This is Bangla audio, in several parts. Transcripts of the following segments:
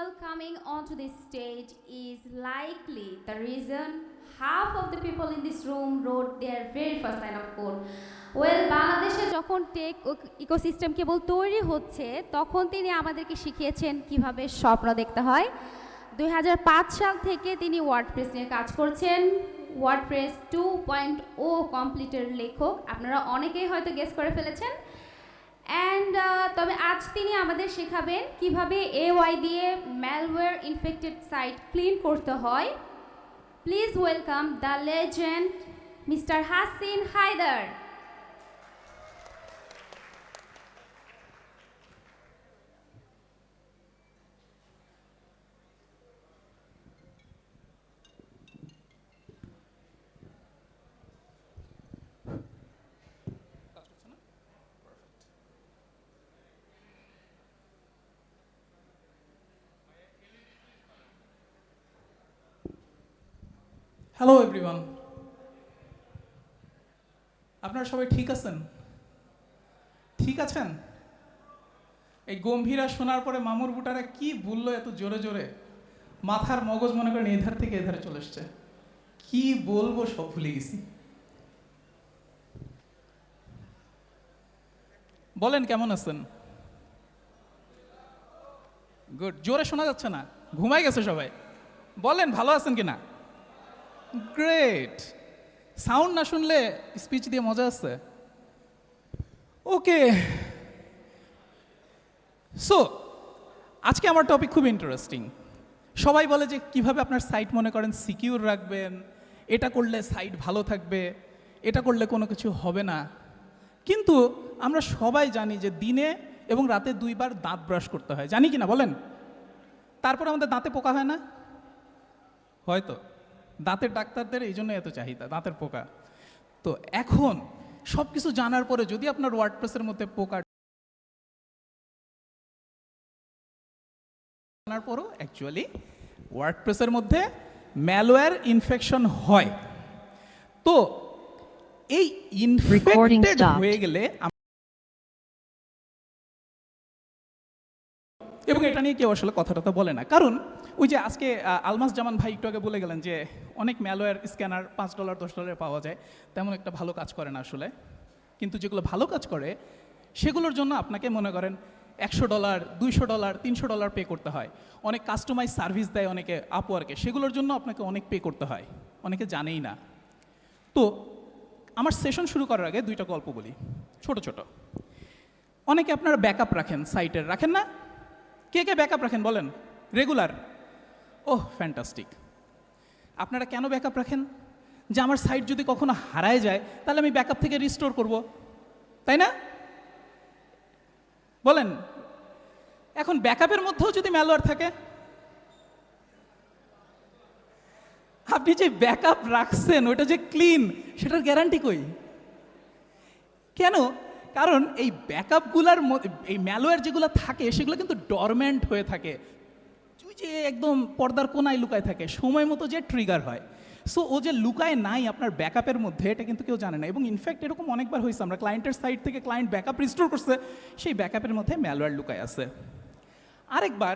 people coming onto this stage is likely the reason half of the people in this room wrote their very first line of code. Well বাংলাদেশে যখন টেক ইকোসিস্টেম কেবল তৈরি হচ্ছে তখন তিনি আমাদেরকে শিখিয়েছেন কিভাবে স্বপ্ন দেখতে হয়। 2005 সাল থেকে তিনি ওয়ার্ডপ্রেস নিয়ে কাজ করছেন। ওয়ার্ডপ্রেস 2.0 কমপ্লিটের লেখক, আপনারা অনেকেই হয়তো গেস করে ফেলেছেন। অ্যান্ড তবে আজ তিনি আমাদের শেখাবেন কিভাবে এওয়াই দিয়ে ম্যালওয়্যার ইনফেক্টেড সাইট ক্লিন করতে হয়। Please welcome the legend mister Hasin Haider. Hello everyone, আপনারা সবাই ঠিক আছেন? ঠিক আছেন? এই গম্ভীরা শোনার পরে মামুর বুটারা কি বললো এত জোরে জোরে, মাথার মগজ মনে করেন এধার থেকে এধারে চলে এসছে। কি বলবো সব ভুলে গেছি। বলেন কেমন আছেন? গুড। জোরে শোনা যাচ্ছে না, ঘুমাই গেছে সবাই। বলেন ভালো আছেন কিনা? গ্রেট। সাউন্ড না শুনলে স্পিচ দিয়ে মজা আছে। ওকে, সো আজকে আমার টপিক খুব ইন্টারেস্টিং। সবাই বলে যে কিভাবে আপনার সাইট মনে করেন সিকিউর রাখবেন, এটা করলে সাইট ভালো থাকবে, এটা করলে কোনো কিছু হবে না। কিন্তু আমরা সবাই জানি যে দিনে এবং রাতে 2 বার দাঁত ব্রাশ করতে হয়, জানি কি না বলেন? তারপর আমাদের দাঁতে পোকা হয় না? হয়তো দাঁতের ডাক্তারদের এই জন্য এত চাহিদা, দাঁতের পোকা। তো এখন সব কিছু জানার পরে যদি আপনার ওয়ার্ডপ্রেসের মধ্যে পোকা জানার পরও অ্যাকচুয়ালি ওয়ার্ডপ্রেসের মধ্যে ম্যালওয়্যার ইনফেকশন হয়, তো এই ইনফেক্টেড হয়ে গেলে এবং এটা নিয়ে কেউ আসলে কথাটা বলে না। কারণ ওই যে আজকে আলমাস জামান ভাই একটু আগে বলে গেলেন যে অনেক ম্যালওয়্যার স্ক্যানার $5 $10 পাওয়া যায়, তেমন একটা ভালো কাজ করে না আসলে। কিন্তু যেগুলো ভালো কাজ করে সেগুলোর জন্য আপনাকে মনে করেন $100 $200 $300 পে করতে হয়। অনেক কাস্টমাইজ সার্ভিস দেয় অনেকে আপওয়ার্কে, সেগুলোর জন্য আপনাকে অনেক পে করতে হয়, অনেকে জানেই না। তো আমার সেশন শুরু করার আগে 2টা গল্প বলি, ছোট ছোট। অনেকে আপনারা ব্যাকআপ রাখেন সাইটের, রাখেন না? কে কে ব্যাকআপ রাখেন বলেন? রেগুলার? ওহ ফ্যান্টাস্টিক। আপনারা কেন ব্যাকআপ রাখেন? যে আমার সাইট যদি কখনো হারায় যায় তাহলে আমি ব্যাকআপ থেকে রিস্টোর করব, তাই না? বলেন। এখন ব্যাকআপের মধ্যেও যদি ম্যালওয়্যার থাকে, আপনি যে ব্যাকআপ রাখছেন ওটা যে ক্লিন, সেটার গ্যারান্টি কই? কেন? কারণ এই ব্যাকআপগুলোর মধ্যে এই ম্যালওয়্যার যেগুলো থাকে সেগুলো কিন্তু ডরমেন্ট হয়ে থাকে, যে একদম পর্দার কোনায় লুকায় থাকে, সময় মতো যে ট্রিগার হয়। সো ও যে লুকায় নাই আপনার ব্যাকআপের মধ্যে, এটা কিন্তু কেউ জানে না। এবং ইনফ্যাক্ট এরকম অনেকবার হয়েছে, আমরা ক্লায়েন্টের সাইড থেকে ক্লায়েন্ট ব্যাকআপ রিস্টোর করছে, সেই ব্যাকআপের মধ্যে ম্যালওয়্যার লুকায় আছে। আরেকবার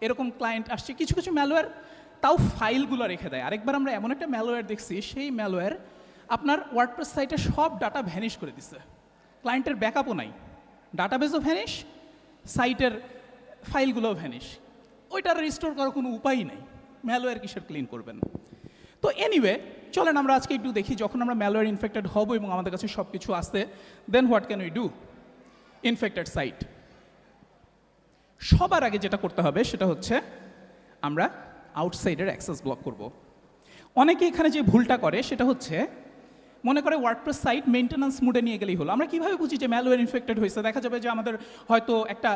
এরকম ক্লায়েন্ট আসছে, কিছু কিছু ম্যালওয়্যার তাও ফাইলগুলো রেখে দেয়। আরেকবার আমরা এমন একটা ম্যালওয়্যার দেখছি, সেই ম্যালওয়্যার আপনার ওয়ার্ডপ্রেস সাইটে সব ডাটা ভ্যানিশ করে দিচ্ছে, ক্লায়েন্টের ব্যাকআপও নাই, ডাটাবেসও ভ্যানিশ, সাইটের ফাইলগুলোও ভ্যানিশ। ওইটার রিস্টোর করার কোনো উপায়ই নেই, ম্যালওয়্যার কিসের ক্লিন করবেন? তো এনিওয়ে, চলেন আমরা আজকে একটু দেখি, যখন আমরা ম্যালওয়্যার ইনফেক্টেড হব এবং আমাদের কাছে সব কিছু আসছে, then what can we do infected site. সবার আগে যেটা করতে হবে সেটা হচ্ছে আমরা আউটসাইডের অ্যাক্সেস ব্লক করব। অনেকে এখানে যে ভুলটা করে সেটা হচ্ছে মনে করে ওয়ার্ডপ্রেস সাইট মেইনটেন্যান্স মুডে নিয়ে গেলেই হলো। আমরা কীভাবে বুঝি যে ম্যালওয়্যার ইনফেক্টেড হয়েছে? দেখা যাবে যে আমাদের হয়তো একটা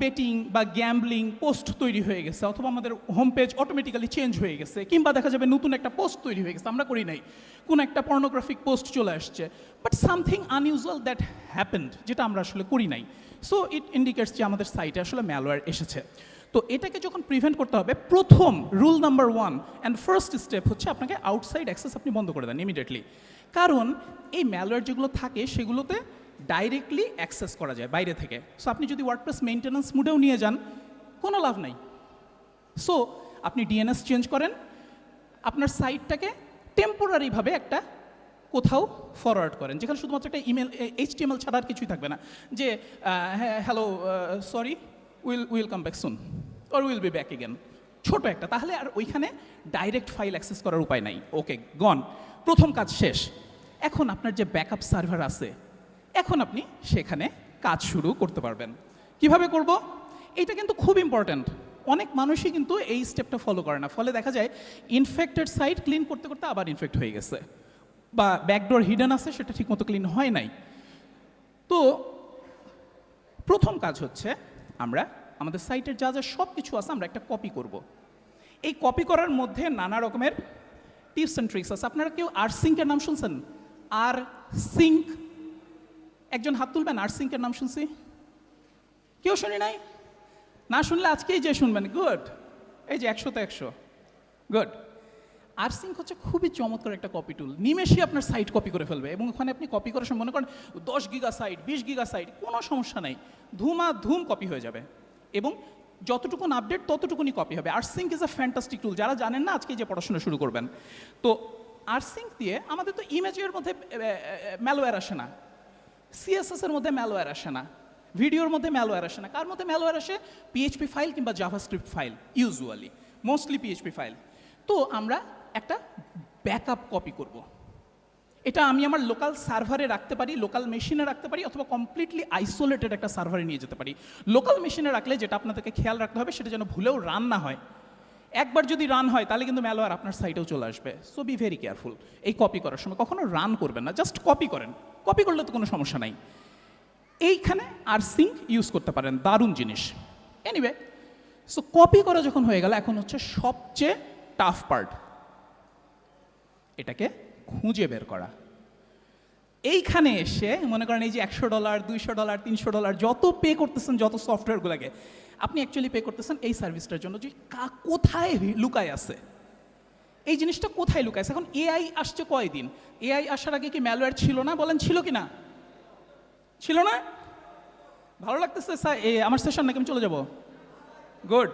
বেটিং বা গ্যাম্বলিং পোস্ট তৈরি হয়ে গেছে, অথবা আমাদের হোম পেজ অটোমেটিক্যালি চেঞ্জ হয়ে গেছে, কিংবা দেখা যাবে নতুন একটা পোস্ট তৈরি হয়ে গেছে, আমরা করি নাই, কোনো একটা পর্নোগ্রাফিক পোস্ট চলে আসছে, but something unusual that happened, যেটা আমরা আসলে করি নাই। সো ইট ইন্ডিকেটস যে আমাদের সাইটে আসলে ম্যালওয়্যার এসেছে। তো এটাকে যখন প্রিভেন্ট করতে হবে, প্রথম rule number 1 and first step হচ্ছে আপনাকে আউটসাইড অ্যাক্সেস আপনি বন্ধ করে দেন ইমিডিয়েটলি। কারণ এই ম্যালওয়্যার যেগুলো থাকে সেগুলোতে ডাইরেক্টলি অ্যাক্সেস করা যায় বাইরে থেকে। সো আপনি যদি ওয়ার্ডপ্রেস মেইনটেন্যান্স মুডেও নিয়ে যান, কোনো লাভ নাই। সো আপনি ডিএনএস চেঞ্জ করেন, আপনার সাইটটাকে টেম্পোরারিভাবে একটা কোথাও ফরওয়ার্ড করেন, যেখানে শুধুমাত্র একটা ইমেল HTML ছাড়া আর কিছুই থাকবে না, যে hello sorry will come back soon or will be back again, ছোট একটা, তাহলে আর ওইখানে ডাইরেক্ট ফাইল অ্যাক্সেস করার উপায় নাই। ওকে, গন, প্রথম কাজ শেষ। এখন আপনার যে ব্যাকআপ সার্ভার আছে, এখন আপনি সেখানে কাজ শুরু করতে পারবেন। কিভাবে করব? এটা কিন্তু খুব ইম্পর্ট্যান্ট। অনেক মানুষই কিন্তু এই স্টেপটা ফলো করে না, ফলে দেখা যায় ইনফেক্টেড সাইট ক্লিন করতে করতে আবার ইনফেক্ট হয়ে গেছে, বা ব্যাকডোর হিডেন আছে, সেটা ঠিকমতো ক্লিন হয় নাই। তো প্রথম কাজ হচ্ছে আমরা আমাদের সাইটের যা যা সব কিছু আছে আমরা একটা কপি করব। এই কপি করার মধ্যে নানা রকমের টিপস অ্যান্ড ট্রিক্স আছে। আপনারা কেউ আরসিঙ্কের নাম শুনছেন? আরসিঙ্ক, একজন হাত তুলবেন। আরসিঙ্কের নাম শুনছি? কেউ শুনি নাই? না শুনলে আজকেই যে শুনবেন। গুড, এই যে 100তে 100, গুড। আরসিঙ্ক হচ্ছে খুবই চমৎকার একটা কপি টুল, নিমেষেই আপনার সাইট কপি করে ফেলবে। এবং ওখানে আপনি কপি করার সময় মনে করেন 10 গিগা সাইট, 20 গিগা সাইট, কোনো সমস্যা নাই, ধুম কপি হয়ে যাবে, এবং যতটুকুন আপডেট ততটুকুনি কপি হবে। আরসিঙ্ক ইজ আ ফ্যান্টাস্টিক টুল। যারা জানেন না, আজকে যে পড়াশোনা শুরু করবেন, তো আরসিঙ্ক দিয়ে আমাদের তো ইমেজের মধ্যে ম্যালওয়্যার আসে না, CSS এর মধ্যে ম্যালওয়্যার আসে না, ভিডিওর মধ্যে ম্যালওয়্যার আসে না। কার মধ্যে ম্যালওয়্যার আসে? PHP ফাইল কিংবা JavaScript file, usually mostly PHP file. তো আমরা একটা ব্যাকআপ কপি করব। এটা আমি আমার লোকাল সার্ভারে রাখতে পারি, লোকাল মেশিনে রাখতে পারি, অথবা কমপ্লিটলি আইসোলেটেড একটা সার্ভারে নিয়ে যেতে পারি। লোকাল মেশিনে রাখলে যেটা আপনাদেরকে খেয়াল রাখতে হবে, সেটা যেন ভুলেও রান না হয়। একবার যদি রান হয় তাহলে কিন্তু ম্যালওয়্যার আপনার সাইটেও চলে আসবে। So be very careful. এই কপি করার সময় কখনো রান করবেন না, জাস্ট কপি করেন। কপি করলে তো কোনো সমস্যা নাই। এইখানে আরসিঙ্ক ইউজ করতে পারেন, দারুণ জিনিস। এনিওয়ে, সো কপি করা যখন হয়ে গেল, এখন হচ্ছে সবচেয়ে টাফ পার্ট, এটাকে খুঁজে বের করা। এইখানে এসে মনে করেন এই যে $100, $200, $300 যত পে করতেছেন, যত সফটওয়্যারগুলোকে আপনি অ্যাকচুয়ালি পে করতেছেন এই সার্ভিসটার জন্য, যে কোথায় লুকায় আছে, এই জিনিসটা কোথায় লুকায় আছে। এখন AI আসছে কয়দিন? AI আসার আগে কি ম্যালওয়্যার ছিল না? বলেন, ছিল কি না? ছিল না? ভালো লাগতেছে আমার সেশন, নাকি আমি চলে যাব? গুড।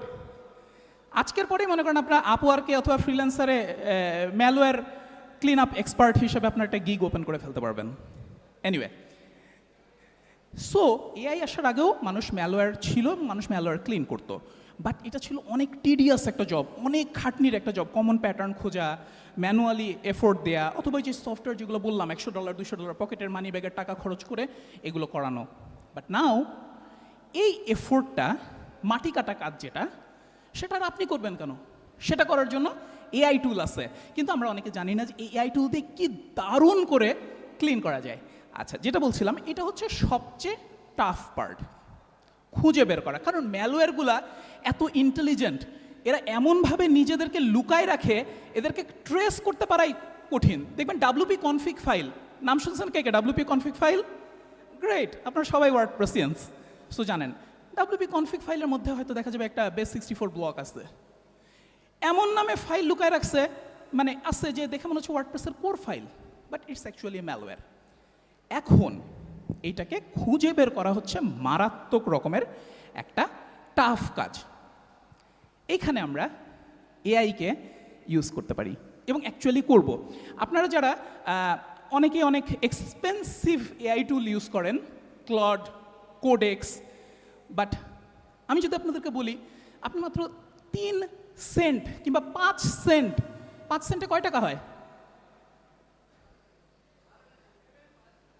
আজকের পরেই মনে করেন আপনার আপওয়ার্কে অথবা ফ্রিল্যান্সারে ম্যালওয়্যার ক্লিন আপ এক্সপার্ট হিসেবে আপনার একটা গিগ ওপেন করে ফেলতে পারবেন। এনিওয়ে, সো AI আসার আগেও মানুষ ম্যালওয়্যার ছিল, মানুষ ম্যালওয়্যার ক্লিন করতো, বাট এটা ছিল অনেক টিডিয়াস একটা জব, অনেক খাটনির একটা জব। কমন প্যাটার্ন খোঁজা, ম্যানুয়ালি এফোর্ট দেয়া, অথবা যে সফটওয়্যার যেগুলো বললাম $100, $200 পকেটের মানি ব্যাগের টাকা খরচ করে এগুলো করানো। বাট নাও এই এফোর্টটা, মাটি কাটা কাজ যেটা, সেটা আর আপনি করবেন কেন? সেটা করার জন্য AI টুল আছে, কিন্তু আমরা অনেকে জানি না যে AI টুল দিয়ে কি দারুণ করে ক্লিন করা যায়। আচ্ছা, যেটা বলছিলাম, এটা হচ্ছে সবচেয়ে টাফ পার্ট, খুঁজে বের করা। কারণ ম্যালওয়্যারগুলা এত ইন্টেলিজেন্ট, এরা এমনভাবে নিজেদেরকে লুকায় রাখে, এদেরকে ট্রেস করতে পারাই কঠিন। দেখবেন WP কনফিগ ফাইল, নাম শুনছেন কে কে? WP কনফিগ ফাইল, গ্রেট, আপনারা সবাই ওয়ার্ডপ্রেসিয়ান্স, সো জানেন WP কনফিগ ফাইলের মধ্যে হয়তো দেখা যাবে একটা বেস 64 ব্লক আছে, এমন নামে ফাইল লুকায় রাখছে, মানে আছে যে দেখে মনে হচ্ছে ওয়ার্ডপ্রেসের core file, but it's actually malware. এখন এইটাকে খুঁজে বের করা হচ্ছে মারাত্মক রকমের একটা টাফ কাজ। এইখানে আমরা এআইকে ইউজ করতে পারি এবং অ্যাকচুয়ালি করব। আপনারা যারা অনেকেই অনেক এক্সপেন্সিভ AI টুল ইউজ করেন, ক্লড, কোডেক্স, বাট আমি যদি আপনাদেরকে বলি, আপনি মাত্র 3 সেন্ট কিংবা 5 সেন্ট, 5 সেন্টে কয় টাকা হয়?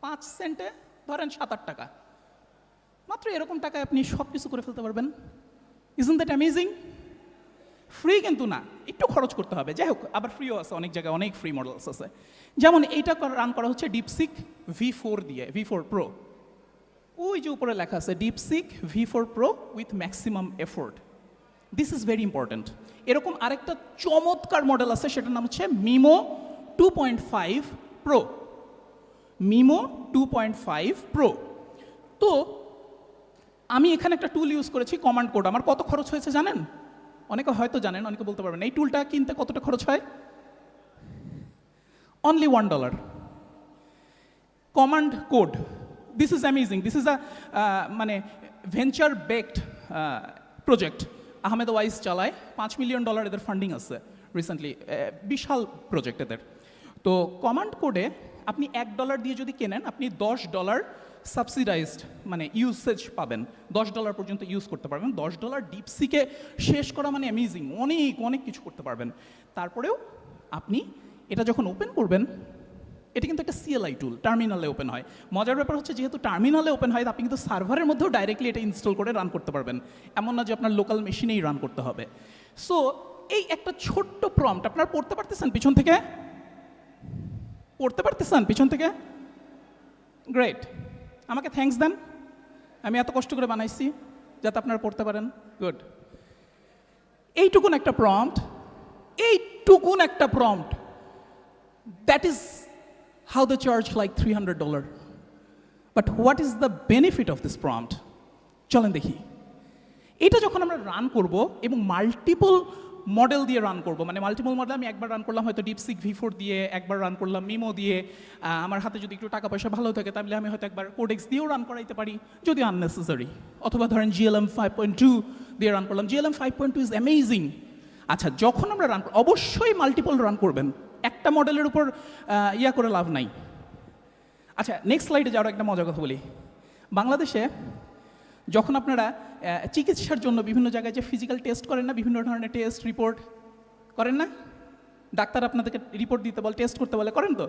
5 সেন্টে ধরেন 7-8 টাকা, মাত্র এরকম টাকায় আপনি সব কিছু করে ফেলতে পারবেন। Isn't that amazing? ফ্রি কিন্তু না, একটু খরচ করতে হবে। যাই হোক, আবার ফ্রিও আছে, অনেক জায়গায় অনেক ফ্রি মডেলস আছে। যেমন এইটা রান করা হচ্ছে ডিপসিক V4 দিয়ে, V4 Pro। ওই যে উপরে লেখা আছে DeepSeek V4 Pro with maximum effort. This is very important. এরকম আরেকটা চমৎকার মডেল আছে, সেটার নাম হচ্ছে মিমো 2.5 Pro। MIMO 2.5 Pro। তো আমি এখানে একটা টুল ইউজ করেছি, কমান্ড কোড। আমার কত খরচ হয়েছে জানেন? অনেকে হয়তো জানেন, অনেকে বলতে পারবেন। এই টুলটা কিনতে কতটা খরচ হয়? Only $1। Command code, this is amazing. This is a মানে venture backed project. Ahmed Wais চালায়, $5 মিলিয়ন এদের ফান্ডিং আছে রিসেন্টলি, বিশাল প্রজেক্ট এদের। তো কমান্ড কোডে আপনি $1 দিয়ে যদি কেনেন, আপনি $10 সাবসিডাইজড মানে ইউসেজ পাবেন, $10 পর্যন্ত ইউজ করতে পারবেন। $10 ডিপসিকে শেষ করা মানে অ্যামেজিং, অনেক অনেক কিছু করতে পারবেন। তারপরেও আপনি এটা যখন ওপেন করবেন, এটা কিন্তু একটা সিএলআই টুল, টার্মিনালে ওপেন হয়। মজার ব্যাপার হচ্ছে, যেহেতু টার্মিনালে ওপেন হয়, আপনি কিন্তু সার্ভারের মধ্যেও ডাইরেক্টলি এটা ইনস্টল করে রান করতে পারবেন, এমন না যে আপনার লোকাল মেশিনেই রান করতে হবে। সো এই একটা ছোট্ট প্রম্পট আপনারা পড়তে পারতেছেন পিছন থেকে? পড়তে পারতেছেন পিছন থেকে? গ্রেট, আমাকে থ্যাঙ্কস দেন, আমি এত কষ্ট করে বানাইছি যাতে আপনারা পড়তে পারেন। গুড। এইটুকুন একটা প্রম্পট, এইটুকুন একটা prompt, that is how they charge like $300. But what is the benefit of this prompt? চলেন দেখি। এটা যখন আমরা রান করব এবং মাল্টিপল মডেল দিয়ে রান করব, মানে মাল্টিপল মডেল আমি একবার রান করলাম হয়তো ডিপসিক V4 দিয়ে, একবার রান করলাম মিমো দিয়ে, আমার হাতে যদি একটু টাকা পয়সা ভালো থাকে তাহলে আমি হয়তো একবার কোডেক্স দিয়েও রান করাইতে পারি যদি আননেসেসারি, অথবা ধরেন GLM 5.2 দিয়ে রান করলাম। GLM 5.2 is amazing. আচ্ছা, যখন আমরা রান অবশ্যই মাল্টিপল রান করবেন, একটা মডেলের উপর ইয়া করে লাভ নাই। আচ্ছা, নেক্সট স্লাইডে যাওয়ার একটা মজার কথা বলি। বাংলাদেশে যখন আপনারা চিকিৎসার জন্য বিভিন্ন জায়গায় যে ফিজিক্যাল টেস্ট করেন না, বিভিন্ন ধরনের টেস্ট রিপোর্ট করেন না, ডাক্তার আপনাদেরকে রিপোর্ট দিতে বলে, টেস্ট করতে বলে, করেন তো?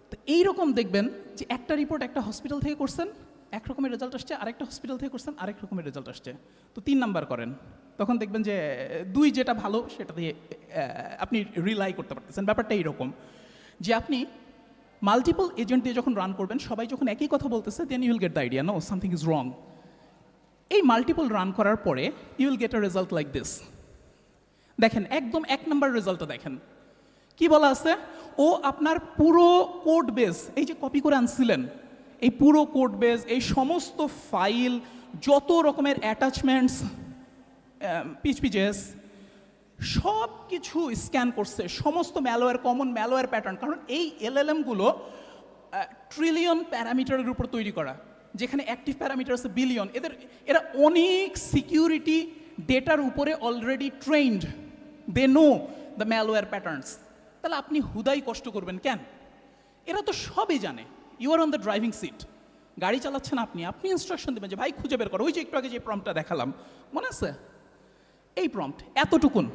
তো এইরকম দেখবেন যে একটা রিপোর্ট একটা হসপিটাল থেকে করছেন, এক রকমের রেজাল্ট আসছে, আরেকটা হসপিটাল থেকে করছেন, আরেক রকমের রেজাল্ট আসছে। তো 3 নাম্বার করেন, তখন দেখবেন যে 2 যেটা ভালো সেটা দিয়ে আপনি রিলাই করতে পারতেছেন। ব্যাপারটা এইরকম যে আপনি মাল্টিপল এজেন্ট দিয়ে যখন রান করবেন, সবাই যখন একই কথা বলতেছে, then you will get the idea, no something is wrong. এই মাল্টিপল রান করার পরে you will get a result like this. দেখেন, একদম 1 নাম্বার রেজাল্টটা দেখেন, কি বলা আছে? ও আপনার পুরো কোড বেস, এই যে কপি করে আনছিলেন, এই পুরো কোড বেস, এই সমস্ত ফাইল, যত রকমের অ্যাটাচমেন্টস, পিচপিজেস, সব কিছু স্ক্যান করছে, সমস্ত ম্যালওয়্যার, কমন ম্যালওয়্যার প্যাটার্ন। কারণ এই এলএলএমগুলো ট্রিলিয়ন প্যারামিটারের উপর তৈরি করা, যেখানে অ্যাক্টিভ প্যারামিটার আছে বিলিয়ন। এরা অনেক সিকিউরিটি ডেটার উপরে already trained, they know the malware patterns. তাহলে আপনি হুদাই কষ্ট করবেন কেন? এরা তো সবই জানে। You are on the driving seat, গাড়ি চালাচ্ছেন আপনি, আপনি ইনস্ট্রাকশন দেবেন যে ভাই খুঁজে বের করো, ওই যে একটু আগে যে প্রম্পটটা দেখালাম, মনে আছে? এই প্রম্পট এতটুকুন।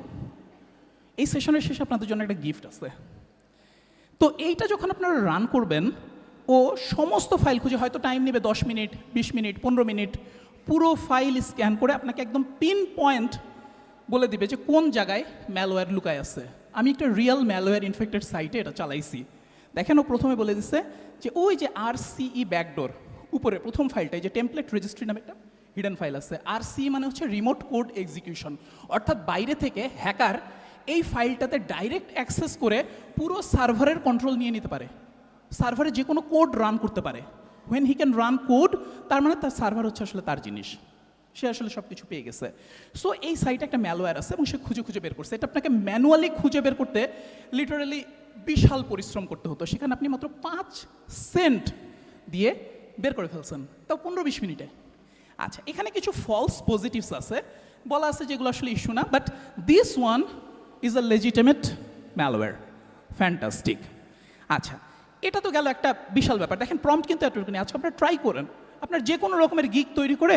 এই সেশনের শেষে আপনাদের জন্য একটা গিফট আছে। তো এইটা যখন আপনারা রান করবেন, ও সমস্ত ফাইল খুঁজে, হয়তো টাইম নেবে 10 মিনিট, 20 মিনিট, 15 মিনিট, পুরো ফাইল স্ক্যান করে আপনাকে একদম পিন পয়েন্ট বলে দিবে যে কোন জায়গায় ম্যালওয়্যার লুকায় আছে। আমি একটা রিয়েল ম্যালওয়্যার ইনফেক্টেড সাইটে এটা চালাইছি। দেখেন, ও প্রথমে বলে দিচ্ছে যে ওই যে RCE ব্যাকডোর উপরে প্রথম ফাইলটাই যে টেমপ্লেট রেজিস্ট্রি নামে একটা হিডেন ফাইল আছে। RCE মানে হচ্ছে রিমোট কোড এক্সিকিউশন, অর্থাৎ বাইরে থেকে হ্যাকার এই ফাইলটাতে ডাইরেক্ট অ্যাক্সেস করে পুরো সার্ভারের কন্ট্রোল নিয়ে নিতে পারে, সার্ভারে যে কোনো কোড রান করতে পারে। When he can run code, তার মানে তার সার্ভার হচ্ছে আসলে তার জিনিস, সে আসলে সব কিছু পেয়ে গেছে। সো এই সাইটে একটা ম্যালওয়্যার আছে এবং সে খুঁজে খুঁজে বের করছে। এটা আপনাকে ম্যানুয়ালি খুঁজে বের করতে লিটারালি বিশাল পরিশ্রম করতে হতো, সেখানে আপনি মাত্র 5 সেন্ট দিয়ে বের করে ফেলছেন, তাও 15-20 মিনিটে। আচ্ছা, এখানে কিছু ফলস পজিটিভস আছে, বলা আছে যেগুলো আসলে ইস্যু না, but this one is a legitimate malware, fantastic. আচ্ছা, এটা তো গেল একটা বিশাল ব্যাপার। দেখেন, প্রম্পট কিন্তু এতটুকুনি। আজকে আপনারা ট্রাই করেন, আপনার যে কোনো রকমের গিগ তৈরি করে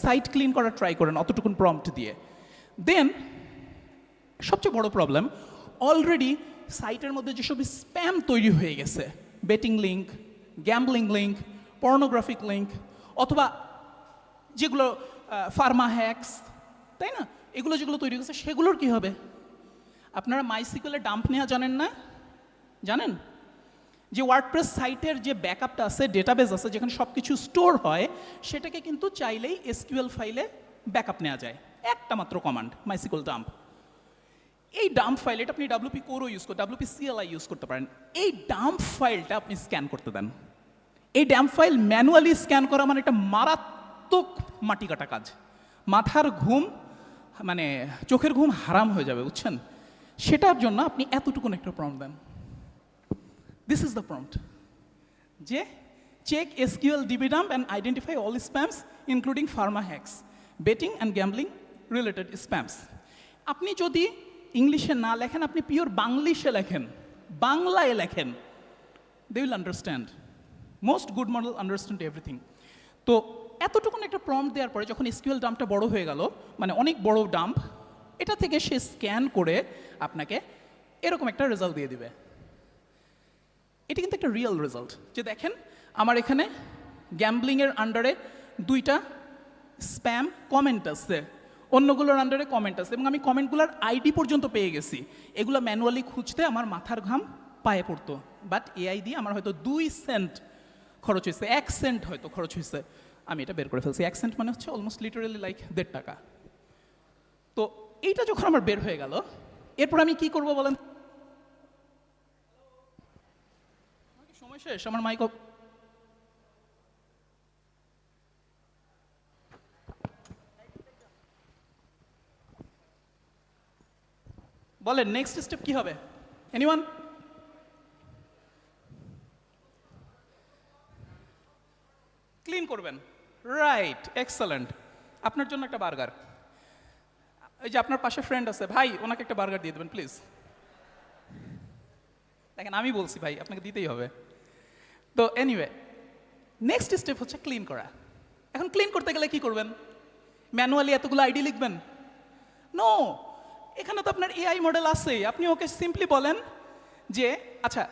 সাইট ক্লিন করার ট্রাই করেন অতটুকুন প্রম্পট দিয়ে। দেন সবচেয়ে বড় প্রবলেম, অলরেডি সাইটের মধ্যে যেসব স্প্যাম তৈরি হয়ে গেছে, betting link, gambling link, pornographic link, অথবা যেগুলো ফার্মা হ্যাক্স, তাই না, এগুলো যেগুলো তৈরি হয়েছে, সেগুলোর কী হবে? আপনারা মাইসিকুয়েলে ডাম্প নেওয়া জানেন না? জানেন যে ওয়ার্ডপ্রেস সাইটের যে ব্যাকআপটা আছে, ডেটাবেস আছে যেখানে সব কিছু স্টোর হয়, সেটাকে কিন্তু চাইলেই SQL ফাইলে ব্যাকআপ নেওয়া যায়, একটা মাত্র কমান্ড, মাইসিকুয়েল ডাম্প। এই ডাম্প ফাইল, এটা আপনি WP Core ইউজ করতে, WP CLI ইউজ করতে পারেন। এই ডাম্প ফাইলটা আপনি স্ক্যান করতে দেন। এই ডাম্প ফাইল ম্যানুয়ালি স্ক্যান করা মানে একটা মারাত্মক মাটি কাটা কাজ, মাথার ঘুম, মানে চোখের ঘুম হারাম হয়ে যাবে, বুঝছেন? সেটার জন্য আপনি এতটুকুন একটা প্রম্পট দেন। দিস ইজ দ্য প্রম্পট, যে check SQL DB dump and identify all spams including pharma hacks, betting and gambling related spams. আপনি যদি ইংলিশে না লেখেন, আপনি পিওর বাংলিশে লেখেন, বাংলায় লেখেন, they will understand. Most good model understand everything. তো এতটুকুন একটা প্রম্পট দেওয়ার পরে যখন এসকিউএল ডাম্পটা বড় হয়ে গেল, মানে অনেক বড় ডাম্প, এটা থেকে সে স্ক্যান করে আপনাকে এরকম একটা রেজাল্ট দিয়ে দিবে। এটা কিন্তু একটা রিয়েল রেজাল্ট, যে দেখেন আমার এখানে গ্যাম্বলিংয়ের আন্ডারে 2টা স্প্যাম কমেন্ট আছে, অন্যগুলোর আন্ডারে কমেন্ট আছে, এবং আমি কমেন্টগুলোর আইডি পর্যন্ত পেয়ে গেছি। এগুলো ম্যানুয়ালি খুঁজতে আমার মাথার ঘাম পায়ে পড়তো, বাট এআই দিয়ে আমার হয়তো 2 সেন্ট খরচ হয়েছে, 1 সেন্ট হয়তো খরচ হয়েছে, আমি এটা বের করে ফেলছি। 1 সেন্ট মানে হচ্ছে অলমোস্ট লিটারালি লাইক 1.5 টাকা। তো এইটা যখন আমার বের হয়ে গেল, এরপর আমি কি করব বলেন? সময় শেষ, আমার মাইক অফ। বলেন নেক্সট স্টেপ কি হবে? এনিওয়ান? ক্লিন করবেন, রাইট, এক্সেলেন্ট। আপনার জন্য একটা বার্গার। এই যে আপনার পাশে ফ্রেন্ড আছে, ভাই ওনাকে একটা বার্গার দিয়ে দেবেন প্লিজ। দেখেন আমি বলছি ভাই, আপনাকে দিতেই হবে। তো এনিওয়ে, নেক্সট স্টেপ হচ্ছে ক্লিন করা। এখন ক্লিন করতে গেলে কি করবেন? ম্যানুয়ালি এতগুলো আইডি লিখবেন? নো, এখানে তো আপনার এআই মডেল আছেই। আপনি ওকে সিম্পলি বলেন যে আচ্ছা,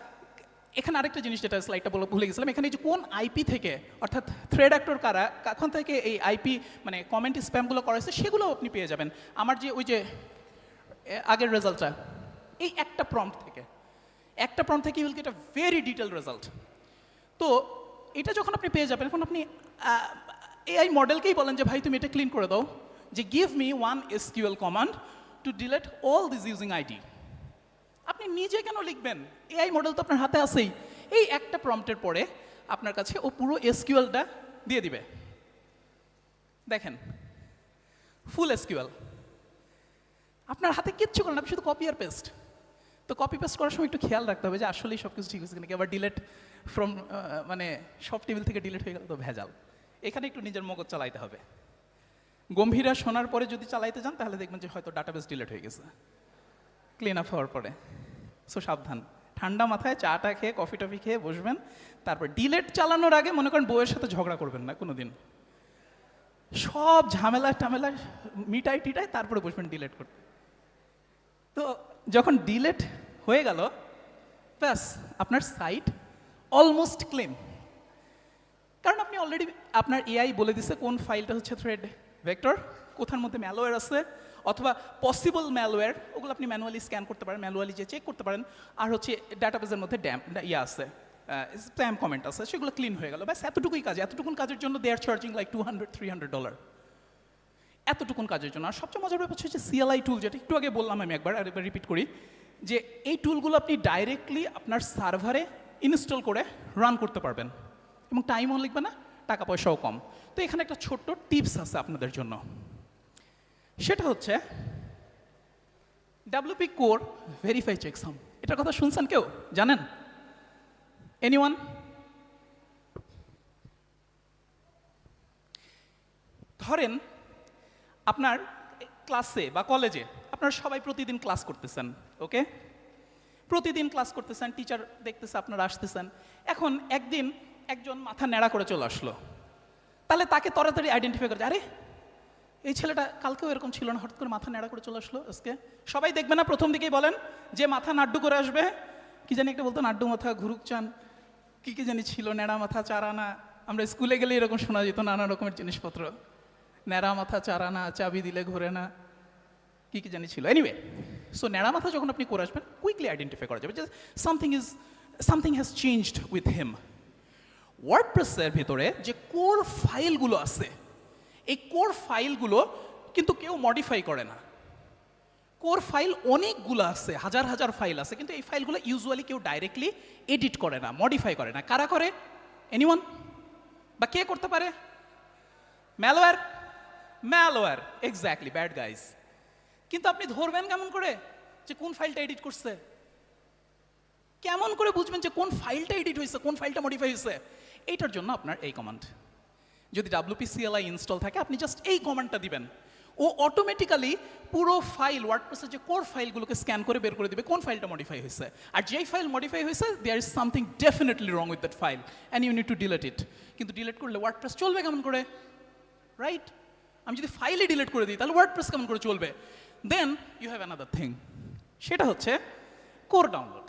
এখানে আরেকটা জিনিস যেটা স্লাইডটা ভুলে গেছিলাম, এখানে যে কোন আইপি থেকে, অর্থাৎ থ্রেড অ্যাক্টর কারা, কখন থেকে এই আইপি মানে কমেন্ট স্প্যামগুলো করেছে সেগুলো আপনি পেয়ে যাবেন। আমার যে ওই যে আগের রেজাল্টটা, এই একটা প্রম্পট থেকে you will get a very detail result. তো এটা যখন আপনি পেয়ে যাবেন, এখন আপনি এআই মডেলকেই বলেন যে ভাই তুমি এটা ক্লিন করে দাও, যে give me 1 SQL command to delete all this using ID. আপনি নিজে কেন লিখবেন? এআই মডেল তো আপনার হাতে আছেই। এই একটা প্রম্পটের পরে আপনার কাছে ও পুরো এসকিউএলটা দিয়ে দিবে। দেখেন, ফুল এসকিউএল আপনার হাতে কিচ্ছু করেন, আপনি শুধু কপি আর পেস্ট। তো কপি পেস্ট করার সময় একটু খেয়াল রাখতে হবে যে আসলেই সব কিছু ঠিক হচ্ছে নাকি, আবার ডিলেট ফ্রম মানে সব টেবিল থেকে ডিলেট হয়ে গেল তো ভেজাল। এখানে একটু নিজের মগজ চালাইতে হবে। গম্ভীরা শোনার পরে যদি চালাইতে যান তাহলে দেখবেন যে হয়তো ডাটাবেস ডিলেট হয়ে গেছে ক্লিন আপ হওয়ার পরে। সো সাবধান, ঠান্ডা মাথায় চাটা খেয়ে কফি টফি খেয়ে বসবেন। তারপর ডিলেট চালানোর আগে মনে করেন বউয়ের সাথে ঝগড়া করবেন না কোনো দিন, সব ঝামেলা টামেলা মিটাই টিটাই তারপরে বসবেন ডিলেট করতে। তো যখন ডিলেট হয়ে গেল, ব্যাস আপনার সাইট অলমোস্ট ক্লিন। কারণ আপনি অলরেডি আপনার এআই বলে দিছে কোন ফাইলটা হচ্ছে থ্রেড ভেক্টর, কোথার মধ্যে ম্যালওয়্যার আছে, অথবা পসিবল ম্যালওয়্যার, ওগুলো আপনি ম্যানুয়ালি স্ক্যান করতে পারেন, ম্যানুয়ালি যে চেক করতে পারেন। আর হচ্ছে ডাটাবেসের মধ্যে আছে স্প্যাম কমেন্ট আছে, সেগুলো ক্লিন হয়ে গেল। ব্যাস এতটুকুই কাজ। এতটুকুন কাজের জন্য দে আর চার্জিং লাইক $200-300 এতটুকুন কাজের জন্য। আর সবচেয়ে মজার ব্যাপার হচ্ছে CLI টুল, যেটা একটু আগে বললাম আমি, একবার রিপিট করি, যে এই টুলগুলো আপনি ডাইরেক্টলি আপনার সার্ভারে ইনস্টল করে রান করতে পারবেন, এবং টাইমও লিখবে না, টাকা পয়সাও কম। তো এখানে একটা ছোট্ট টিপস আছে আপনাদের জন্য, সেটা হচ্ছে WP Core ভেরিফাই চেকসাম। এটার কথা শুনছেন কেউ? জানেন? এনিওয়ান? ধরেন আপনার ক্লাসে বা কলেজে আপনারা সবাই প্রতিদিন ক্লাস করতেছেন, ওকে? প্রতিদিন ক্লাস করতেছেন, টিচার দেখতেছে আপনারা আসতেছেন। এখন একদিন একজন মাথা ন্যাড়া করে চলে আসলো, তাহলে তাকে তাড়াতাড়ি আইডেন্টিফাই করে, আরে এই ছেলেটা কালকেও এরকম ছিল না, হঠাৎ করে মাথা ন্যাড়া করে চলে আসলো আজকে। সবাই দেখবে না প্রথম দিকেই বলেন যে মাথা নাড্ডু করে আসবে, কি জানি একটা বলতো, নাড্ডু মাথা, ঘুরুক চান, কি জানি ছিল, ন্যাড়া মাথা, চারানা। আমরা স্কুলে গেলে এরকম শোনা যেত নানা রকমের জিনিসপত্র, ন্যাড়া মাথা, চারানা, চাবি দিলে ঘোরে না, কি জানি ছিল। এনিওয়ে, সো ন্যাড়া মাথা যখন আপনি করে আসবেন, কুইকলি আইডেন্টিফাই করা যাবে যে something has changed with him. ওয়ার্ডপ্রেসের ভিতরে যে কোর ফাইলগুলো আছে, এই কোর ফাইলগুলো কিন্তু কেউ মডিফাই করে না। কোর ফাইল অনেকগুলো আছে, হাজার হাজার ফাইল আছে, কিন্তু এই ফাইলগুলো ইউজুয়ালি কেউ ডাইরেক্টলি এডিট করে না, মডিফাই করে না। কারা করে? এনিওয়ান? বা কে করতে পারে? Malware, exactly, bad guys. কিন্তু আপনি ধরবেন কেমন করে যে কোন ফাইলটা এডিট করছে? কেমন করে বুঝবেন যে কোন ফাইলটা এডিট হয়েছে, কোন ফাইলটা মডিফাই হয়েছে? এইটার জন্য আপনার এই কমান্ড, যদি WP CLI ইনস্টল থাকে, আপনি জাস্ট এই কমান্ডটা দিবেন, ও অটোমেটিক্যালি পুরো ফাইল ওয়ার্ডপ্রেসের যে কোর ফাইলগুলোকে স্ক্যান করে বের করে দিবে কোন ফাইলটা মডিফাই হয়েছে, আর যেই ফাইল মডিফাই হয়েছে there is something definitely wrong with that file and you need to delete it. কিন্তু ডিলিট করলে ওয়ার্ডপ্রেস চলবে কেমন করে, রাইট? আমি যদি ফাইলে ডিলিট করে দিই তাহলে ওয়ার্ডপ্রেস কেমন করে চলবে? Then you have another thing, সেটা হচ্ছে কোর ডাউনলোড।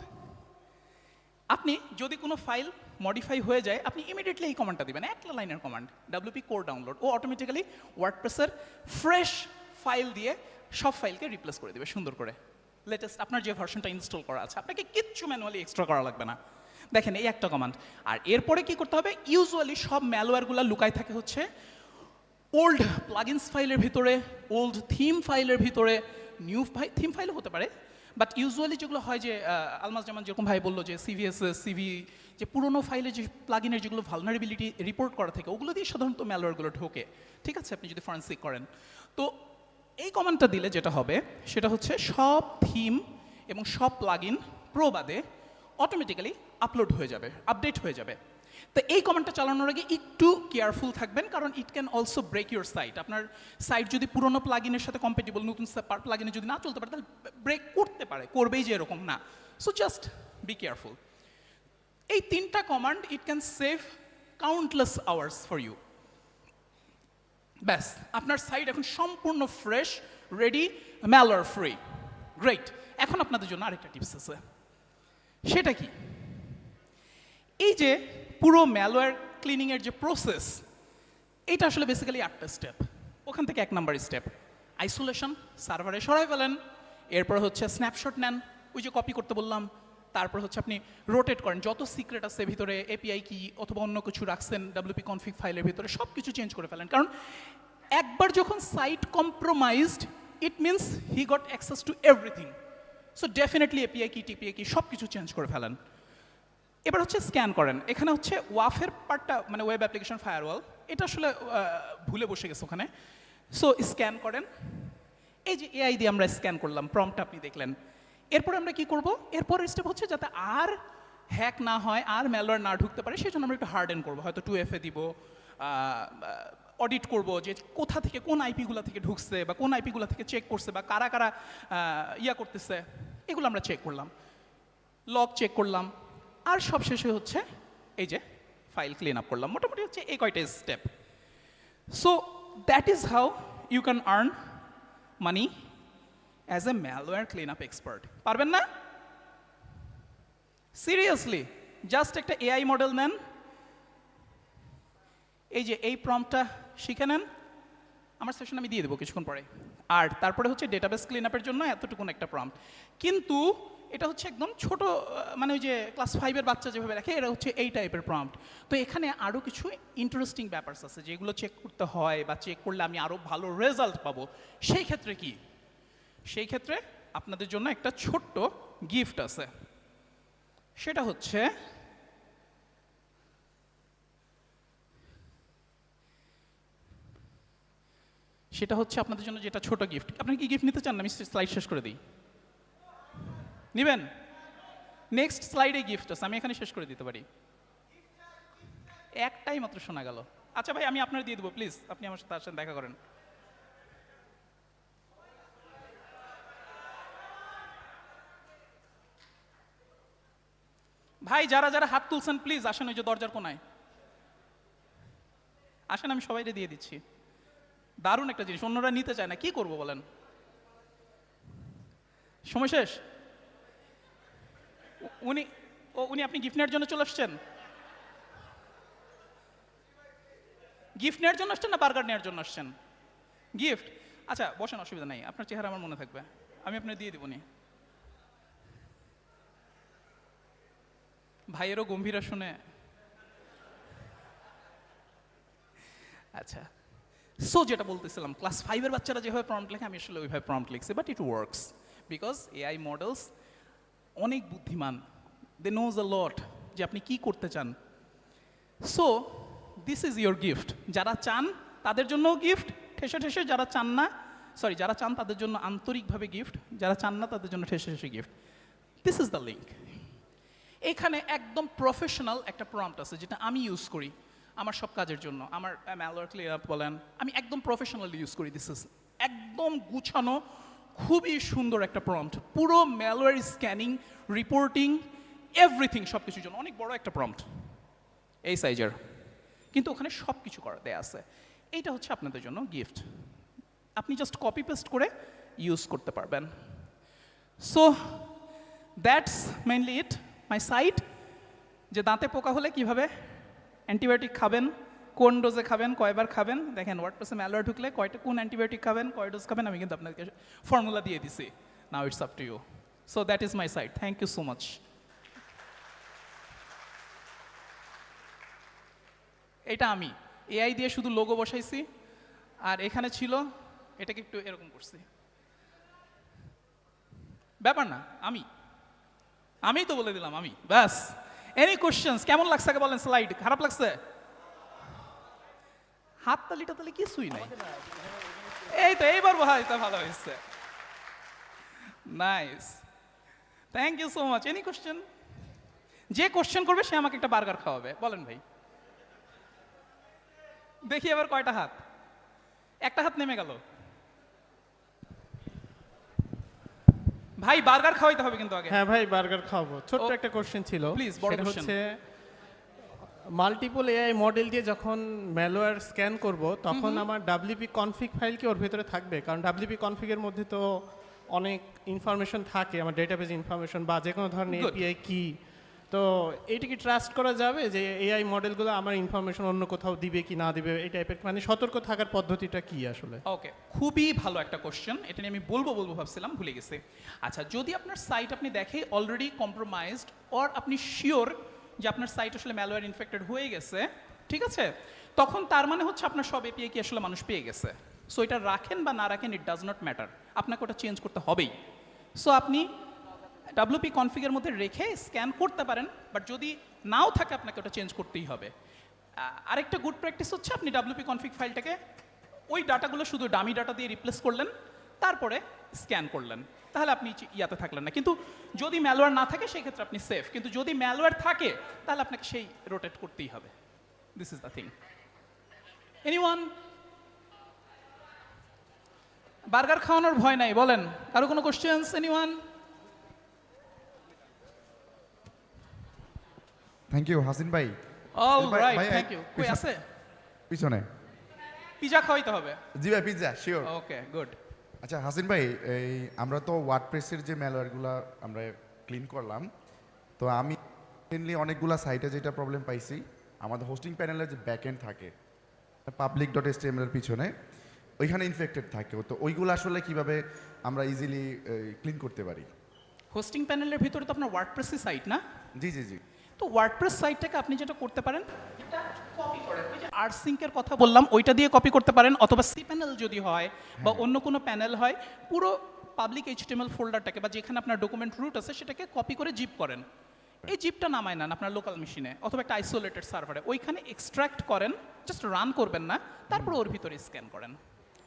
আপনি যদি কোনো ফাইল মডিফাই হয়ে যায় আপনি ইমিডিয়েটলি এই কমান্ডটা দিবেন, একটা লাইনের কমান্ড WP কোর ডাউনলোড, ও অটোমেটিক্যালি ওয়ার্ডপ্রেসের ফ্রেশ ফাইল দিয়ে সব ফাইলকে রিপ্লেস করে দিবে সুন্দর করে, লেটেস্ট আপনার যে ভার্সনটা ইনস্টল করা আছে। আপনাকে কিচ্ছু ম্যানুয়ালি এক্সট্রা করা লাগবে না। দেখেন এই একটা কমান্ড। আর এরপরে কি করতে হবে, ইউজুয়ালি সব ম্যালওয়্যারগুলো লুকায় থাকে হচ্ছে ওল্ড প্লাগইনস ফাইলের ভিতরে, ওল্ড থিম ফাইলের ভিতরে, নিউ থিম ফাইলও হতে পারে, বাট ইউজুয়ালি যেগুলো হয় যে আলমাস জামান যেরকম ভাই বললো যে CVSS CV যে পুরোনো ফাইলে যে প্লাগইনের যেগুলো ভালনারেবিলিটি রিপোর্ট করা থাকে ওগুলো দিয়ে সাধারণত ম্যালওয়্যারগুলো ঢোকে, ঠিক আছে, আপনি যদি ফরেনসিক করেন। তো এই কমান্ডটা দিলে যেটা হবে সেটা হচ্ছে সব থিম এবং সব প্লাগইন প্রোবাদে অটোমেটিক্যালি আপলোড হয়ে যাবে, আপডেট হয়ে যাবে। তো এই কমান্ডটা চালানোর আগে একটু কেয়ারফুল থাকবেন, কারণ it can also break your site. আপনার সাইট যদি পুরোনো প্লাগইনের সাথে কম্পেটেবল, নতুন প্লাগইনে যদি না চলতে পারে তাহলে ব্রেক করতে পারে, করবেই যে এরকম না। So just be careful. এই তিনটা command it can save countless hours for you. ব্যাস আপনার সাইট এখন সম্পূর্ণ fresh, ready, malware free. Great. এখন আপনাদের জন্য আরেকটা টিপস আছে, সেটা কি, এই যে পুরো ম্যালওয়্যার ক্লিনিংয়ের যে প্রসেস, এটা আসলে বেসিক্যালি 8টা স্টেপ। ওখান থেকে 1 নাম্বার স্টেপ আইসোলেশন, সার্ভারে সরাই ফেলেন। এরপর হচ্ছে স্ন্যাপশট নেন, ওই যে কপি করতে বললাম। তারপর হচ্ছে আপনি রোটেট করেন, যত সিক্রেট আছে ভিতরে, API কি অথবা অন্য কিছু রাখছেন WP কনফিগ ফাইলের ভিতরে, সব কিছু চেঞ্জ করে ফেলেন। কারণ একবার যখন site compromised it means he got access to everything. So definitely API কি TPI কি সব কিছু চেঞ্জ করে ফেলেন। এবার হচ্ছে স্ক্যান করেন। এখানে হচ্ছে ওয়াফের পার্টটা মানে ওয়েব অ্যাপ্লিকেশন ফায়ারওয়াল, এটা আসলে ভুলে বসে গেছে ওখানে। সো স্ক্যান করেন, এই যে AI দিয়ে আমরা স্ক্যান করলাম, প্রম্পটটা আপনি দেখলেন। এরপরে আমরা কি করব, এরপরের স্টেপ হচ্ছে যাতে আর হ্যাক না হয়, আর ম্যালওয়্যার না ঢুকতে পারে, সেই জন্য আমরা একটু হার্ডেন করবো, হয়তো 2FA দিব, অডিট করব যে কোথা থেকে কোন আইপিগুলো থেকে ঢুকছে বা কোন আইপিগুলো থেকে চেক করছে বা কারা কারা ইয়া করতেছে, এগুলো আমরা চেক করলাম, লগ চেক করলাম। আর সব শেষে হচ্ছে এই যে ফাইল ক্লিন আপ করলাম। মোটামুটি হচ্ছে এই কয়টা step. So that is how you can earn money as a malware clean up expert. পারবেন না? সিরিয়াসলি জাস্ট একটা AI মডেল নেন, এই যে এই প্রম্পটটা শিখে নেন, আমার সেশন আমি দিয়ে দেবো কিছুক্ষণ পরে। আর তারপরে হচ্ছে ডেটাবেস ক্লিন আপের জন্য এতটুকুন একটা প্রম্পট, কিন্তু এটা হচ্ছে একদম ছোট, মানে ওই যে ক্লাস 5-এর বাচ্চা যেভাবে রাখে এরা হচ্ছে এই টাইপের প্রম্পট। তো এখানে আরও কিছু ইন্টারেস্টিং ব্যাপারস আছে যেগুলো চেক করতে হয়, বা চেক করলে আমি আরও ভালো রেজাল্ট পাবো। সেই ক্ষেত্রে কি, সেই ক্ষেত্রে আপনাদের জন্য একটা ছোট্ট গিফট আছে, সেটা হচ্ছে আপনাদের জন্য যেটা ছোট গিফট। আপনি কি গিফট নিতে চান? আমি স্লাইড শেষ করে দিই, নিবেন? নেক্সট স্লাইডে গিফট আছে, আমি এখানে শেষ করে দিতে পারি। একটাই মাত্র শোনা গেল। আচ্ছা ভাই, আমি আপনার দিয়ে দেবো, প্লিজ আপনি আমার সাথে আসেন, দেখা করেন। ভাই যারা যারা হাত তুলছেন প্লিজ আসেন, ওই যে দরজার কোনায় আসেন, আমি সবাইকে দিয়ে দিচ্ছি। দারুণ একটা জিনিস, অন্যরা নিতে চায় না, কি করবো বলেন? সময় শেষ। উনি আপনি গিফট নেওয়ার জন্য চলে আসছেন? গিফট নেওয়ার জন্য আসছেন না বার্গার নেওয়ার জন্য আসছেন? গিফট, আচ্ছা বসেন, অসুবিধা নাই, আপনার চেহারা আমার মনে থাকবে, আমি আপনার দিয়ে দিব নি। ভাইয়েরও গম্ভীরা শুনে, আচ্ছা। সো যেটা বলতেছিলাম, ক্লাস 5-এর বাচ্চারা যেভাবে প্রম্পট লেখে আমি আসলে ওইভাবে প্রম্পট লিখছি, but it works because AI models অনেক বুদ্ধিমান, দে নোজ আ লট যে আপনি কি করতে চান। So this is your gift. যারা চান তাদের জন্যও গিফট, ঠেসে ঠেসে, যারা চান না, সরি যারা চান তাদের জন্য আন্তরিকভাবে গিফট, যারা চান না তাদের জন্য ঠেসে ঠেসে gift. This is the link. এখানে একদম প্রফেশনাল একটা প্রম্পট আছে যেটা আমি ইউজ করি আমার সব কাজের জন্য, আমার ম্যালওয়্যার ক্লিন আপ বলেন, আমি একদম প্রফেশনালি ইউজ করি। দিস ইজ একদম গুছানো, খুবই সুন্দর একটা প্রম্পট, পুরো ম্যালওয়্যার স্ক্যানিং, রিপোর্টিং, এভরিথিং, সব কিছুর জন্য অনেক বড় একটা প্রম্পট এই সাইজের, কিন্তু ওখানে সব কিছু করা দেয়া আছে। এইটা হচ্ছে আপনাদের জন্য গিফট, আপনি জাস্ট কপি পেস্ট করে ইউজ করতে পারবেন। So that's mainly it, my site, যে দাঁতে পোকা হলে কিভাবে অ্যান্টিবায়োটিক খাবেন, কোন ডোজে খাবেন, কয়বার খাবেন। দেখেন ওয়ার্ডপ্রেসে ম্যালওয়্যার ঢুকলে কয়টা কোন অ্যান্টিবায়োটিক খাবেন, কয় ডোজ খাবেন, আমি কিন্তু আপনাকে ফর্মুলা দিয়ে দিছি। Now it's up to you. So that is my site, thank you so much. এটা আমি এআই দিয়ে শুধু লোগো বসাইছি, আর এখানে ছিল এটাকে একটু এরকম করছি, ব্যাপার না, আমি তো বলে দিলাম আমি, ব্যাস। Any questions? কেমন লাগছে আগে বলেন, স্লাইড খারাপ লাগছে? হাত তালিটা তাহলে কিছুই নাই, এই তো এইবার হয়তো ভালো হয়েছে, nice, thank you so much. Any question? যে কোশ্চেন করবে সে আমাকে একটা বার্গার খাওয়াবে, বলেন ভাই। দেখি এবার কয়টা হাত, একটা হাত নেমে গেল। ভাই বার্গার খাওয়াইতে হবে কিন্তু আগে। হ্যাঁ ভাই, বার্গার খাবো। ছোট্ট একটা কোশ্চেন ছিল, প্লিজ, বড় সেটা question। হচ্ছে মাল্টিপল এআই মডেল দিয়ে যখন ম্যালওয়্যার স্ক্যান করব তখন আমার ডাব্লিউপি কনফিগ ফাইল কি ওর ভেতরে থাকবে? কারণ ডাব্লিউপি কনফিগের মধ্যে তো অনেক ইনফরমেশন থাকে, আমার ডেটাবেজ ইনফরমেশন বা যে কোনো ধরনের Good. এপিআই কি, তো এইটা কি ট্রাস্ট করা যাবে যে এআই মডেলগুলো আমার ইনফরমেশন অন্য কোথাও দিবে কি না দিবে, এই টাইপের মানে সতর্ক থাকার পদ্ধতিটা কি আসলে? ওকে, খুবই ভালো একটা কোশ্চেন, এটা নিয়ে আমি বলবো ভাবছিলাম, ভুলে গেছি। আচ্ছা, যদি আপনার সাইট আপনি দেখে অলরেডি কম্প্রোমাইজড, অর আপনি শিওর যে আপনার সাইট আসলে ম্যালওয়্যার ইনফেক্টেড হয়ে গেছে, ঠিক আছে, তখন তার মানে হচ্ছে আপনার সব এপিআই কি আসলে মানুষ পেয়ে গেছে। সো এটা রাখেন বা না রাখেন, ইট ডাজ নট ম্যাটার, আপনাকে ওটা চেঞ্জ করতে হবেই। সো আপনি ডাব্লিউপি কনফিগের মধ্যে রেখে স্ক্যান করতে পারেন, বাট যদি নাও থাকে আপনাকে ওটা চেঞ্জ করতেই হবে। আরেকটা গুড প্র্যাকটিস হচ্ছে আপনি ডাব্লিউপি কনফিগ ফাইলটাকে ওই ডাটাগুলো শুধু ডামি ডাটা দিয়ে রিপ্লেস করলেন, তারপরে স্ক্যান করলেন, তাহলে আপনি ইয়াতে থাকলেন না। কিন্তু যদি ম্যালওয়্যার না থাকে সেই ক্ষেত্রে আপনি সেফ, কিন্তু যদি ম্যালওয়্যার থাকে তাহলে আপনাকে সেই রোটেট করতেই হবে। This is the thing. Anyone? Burger খাওয়ানোর ভয় নাই, বলেন। কারো কোনো questions? Anyone? Thank you Hasin ভাই। অল ভাই, রাইট, ভাই, থ্যাংক ইউ। কই পিছন- আছে? পিছনে। পিজা খাওয়াইতে হবে। জি ভাই, পিৎজা শিওর। ওকে, গুড। আচ্ছা হাসিন ভাই, এই আমরা তো ওয়ার্ডপ্রেসের যে ম্যালওয়্যারগুলো আমরা ক্লিন করলাম, তো আমি মেনলি অনেকগুলো সাইটে যেটা প্রবলেম পাইছি, আমাদের হোস্টিং প্যানেলের যে ব্যাকএন্ড থাকে public.html এর পিছনে, ওইখানে ইনফেক্টেড থাকে, তো ওইগুলো আসলে কিভাবে আমরা ইজিলি ক্লিন করতে পারি? হোস্টিং প্যানেলের ভিতরে তো আপনার ওয়ার্ডপ্রেসের সাইট না? জি জি জি। তো ওয়ার্ডপ্রেস সাইটটাকে আপনি যেটা করতে পারেন, এটা কপি করেন, ওই যে আরসিঙ্কের কথা বললাম ওইটা দিয়ে কপি করতে পারেন, অথবা সি প্যানেল যদি হয় বা অন্য কোনো প্যানেল হয়, পুরো পাবলিক এইচটিএমএল ফোল্ডারটাকে বা যেখানে আপনার ডকুমেন্ট রুট আছে সেটাকে কপি করে জিপ করেন। এই জিপটা নামায় নেন আপনার লোকাল মেশিনে অথবা একটা আইসোলেটেড সার্ভারে, ওইখানে এক্সট্রাক্ট করেন, জাস্ট রান করবেন না, তারপর ওর ভিতরে স্ক্যান করেন।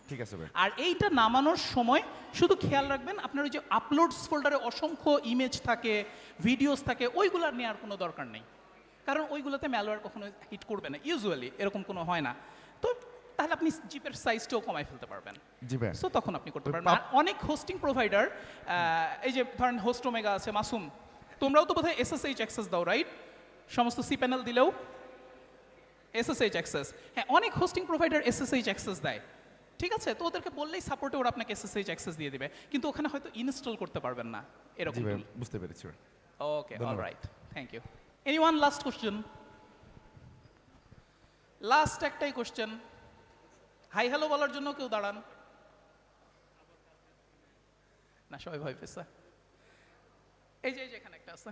ঠিক আছে ভাই। আর এইটা নামানোর সময় শুধু খেয়াল রাখবেন আপনার ওই যে আপলোডস ফোল্ডারে অসংখ্য ইমেজ থাকে, ভিডিওস থাকে, ওইগুলো আর নেওয়ার কোনো দরকার নেই, কারণ ওইগুলোতে ম্যালওয়্যার কখনো হিট করবে না, ইউজুয়ালি এরকম কোনো হয় না। তো তাহলে আপনি জিপের সাইজটাও কমাই ফেলতে পারবেন। জি ভাই। সো তখন আপনি করতে ওই পারবেন। আর অনেক হোস্টিং প্রোভাইডার, এই যে ধরেন হোস্ট ওমেগা আছে, মাসুম, তোমরাও তো বোধহয় এসএসএইচ অ্যাক্সেস দাও, রাইট? সমস্ত সি প্যানেল দিলেও এসএসএইচ অ্যাক্সেস, হ্যাঁ, অনেক হোস্টিং প্রোভাইডার এসএসএইচ অ্যাক্সেস দেয়, ঠিক আছে? তো ওদেরকে বললেই সাপোর্টে ওরা আপনাকে এসএসএইচ অ্যাক্সেস দিয়ে দিবে, কিন্তু ওখানে হয়তো ইনস্টল করতে পারবেন না, এরকম। জি ভাই, বুঝতে পেরেছি ভাই। ওকে, অল ধন্যবাদ। Right, thank you. Anyone last question? Last একটাই কোশ্চেন, হাই হ্যালো বলার জন্য কেউ দাঁড়ান না, সবাই ভয় পেয়েছে। এই যে এখানে একটা আছে,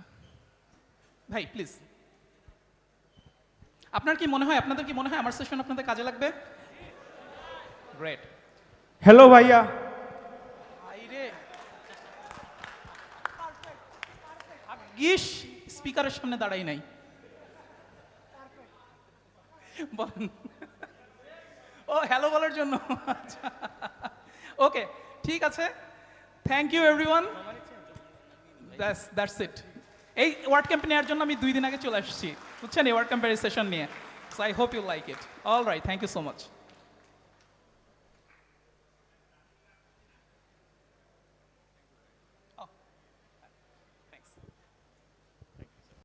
ভাই প্লিজ। আপনার কি মনে হয়, আপনাদের কি মনে হয় আমার সেশন আপনাদের কাজে লাগবে? গ্রেট। হ্যালো ভাইয়া। আইরে ভাগ্যিস স্পিকারের সামনে দাঁড়াই নাই। বলেন। ও হ্যালো বলার জন্য, আচ্ছা, ওকে, ঠিক আছে, thank you everyone, that's it. এই ওয়ার্ড ক্যাম্প নেওয়ার জন্য আমি 2 দিন আগে চলে আসছি, বুঝছেন, এই ওয়ার্ড ক্যাম্পের সেশন নিয়ে। So I hope you like it. All right, thank you so much.